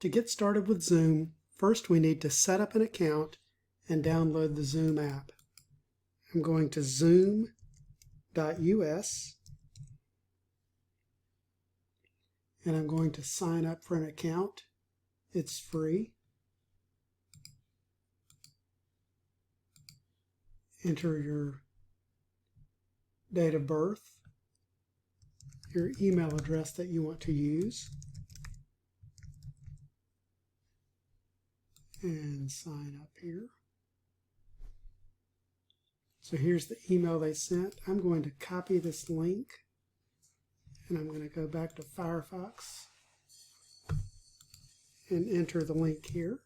To get started with Zoom, first we need to set up an account and download the Zoom app. I'm going to zoom.us and I'm going to sign up for an account. It's free. Enter your date of birth, your email address that you want to use, and sign up here. So here's the email they sent. I'm going to copy this link and I'm going to go back to Firefox and enter the link here.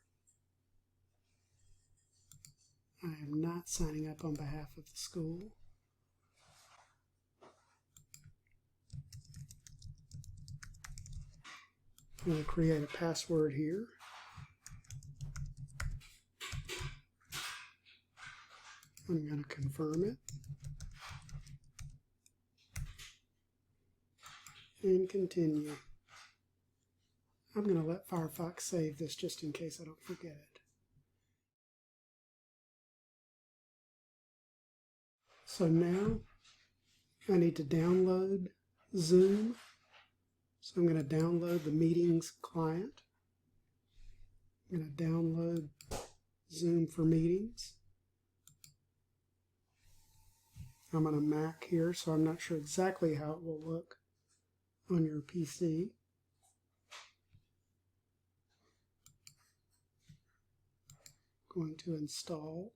I am not signing up on behalf of the school. I'm going to create a password here. I'm going to confirm it and continue. I'm going to let Firefox save this just in case I don't forget it. So now I need to download Zoom. So I'm going to download the meetings client. I'm going to download Zoom for Meetings. I'm on a Mac here, so I'm not sure exactly how it will look on your PC. Going to install.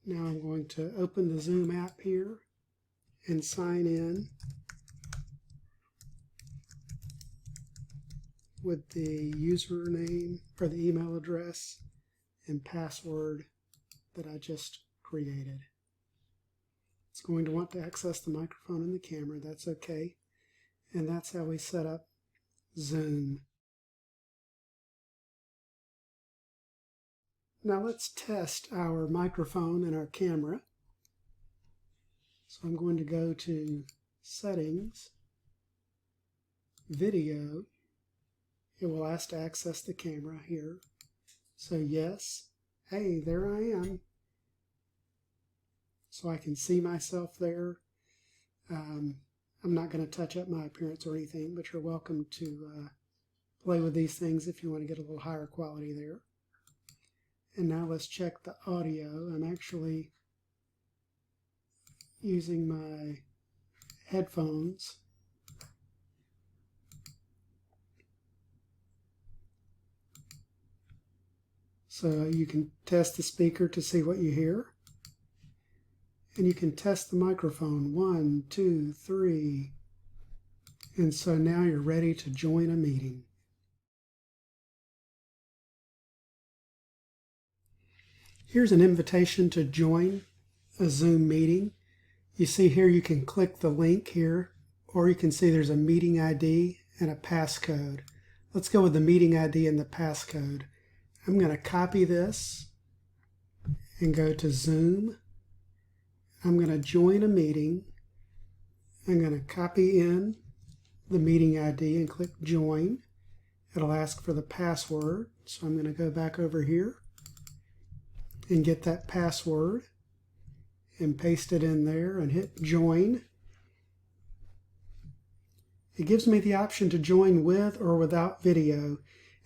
Now I'm going to open the Zoom app here and sign in with the username or the email address and password that I just created. It's going to want to access the microphone and the camera. That's okay. And that's how we set up Zoom. Now let's test our microphone and our camera. So I'm going to go to Settings, Video. It will ask to access the camera here. So yes, hey, there I am. So I can see myself there. I'm not going to touch up my appearance or anything, but you're welcome to play with these things if you want to get a little higher quality there. And now let's check the audio. I'm actually using my headphones. So you can test the speaker to see what you hear. And you can test the microphone. 1, 2, 3. And so now you're ready to join a meeting. Here's an invitation to join a Zoom meeting. You see here you can click the link here, or you can see there's a meeting ID and a passcode. Let's go with the meeting ID and the passcode. I'm going to copy this and go to Zoom. I'm going to join a meeting. I'm going to copy in the meeting ID and click Join. It'll ask for the password, so I'm going to go back over here and get that password and paste it in there and hit Join. It gives me the option to join with or without video.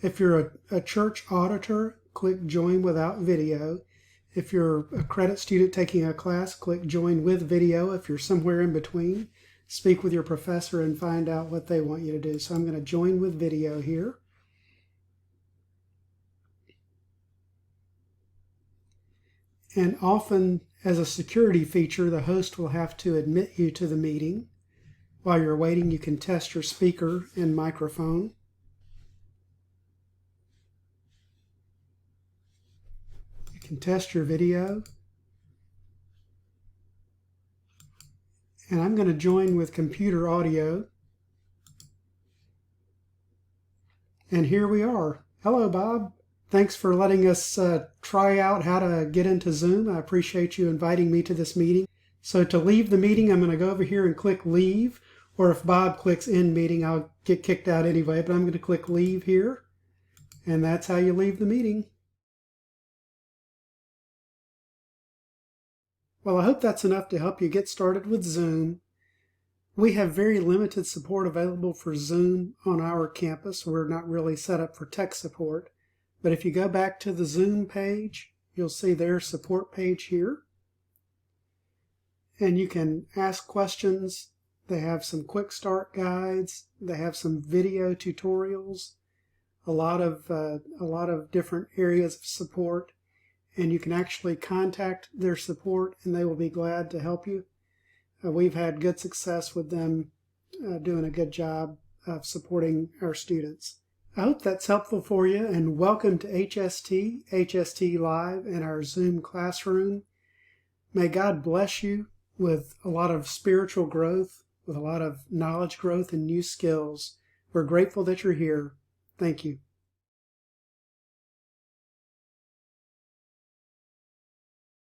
If you're a church auditor, click Join without video. If you're a credit student taking a class, click Join with video. If you're somewhere in between, speak with your professor and find out what they want you to do. So I'm going to join with video here. And often, as a security feature, the host will have to admit you to the meeting. While you're waiting, you can test your speaker and microphone. You can test your video. And I'm going to join with computer audio. And here we are. Hello, Bob. Thanks for letting us try out how to get into Zoom. I appreciate you inviting me to this meeting. So to leave the meeting, I'm going to go over here and click Leave. Or if Bob clicks End Meeting, I'll get kicked out anyway. But I'm going to click Leave here. And that's how you leave the meeting. Well, I hope that's enough to help you get started with Zoom. We have very limited support available for Zoom on our campus. We're not really set up for tech support. But if you go back to the Zoom page, you'll see their support page here. And you can ask questions. They have some quick start guides. They have some video tutorials, a lot of different areas of support. And you can actually contact their support and they will be glad to help you. We've had good success with them doing a good job of supporting our students. I hope that's helpful for you, and welcome to HST Live, and our Zoom classroom. May God bless you with a lot of spiritual growth, with a lot of knowledge growth and new skills. We're grateful that you're here. Thank you.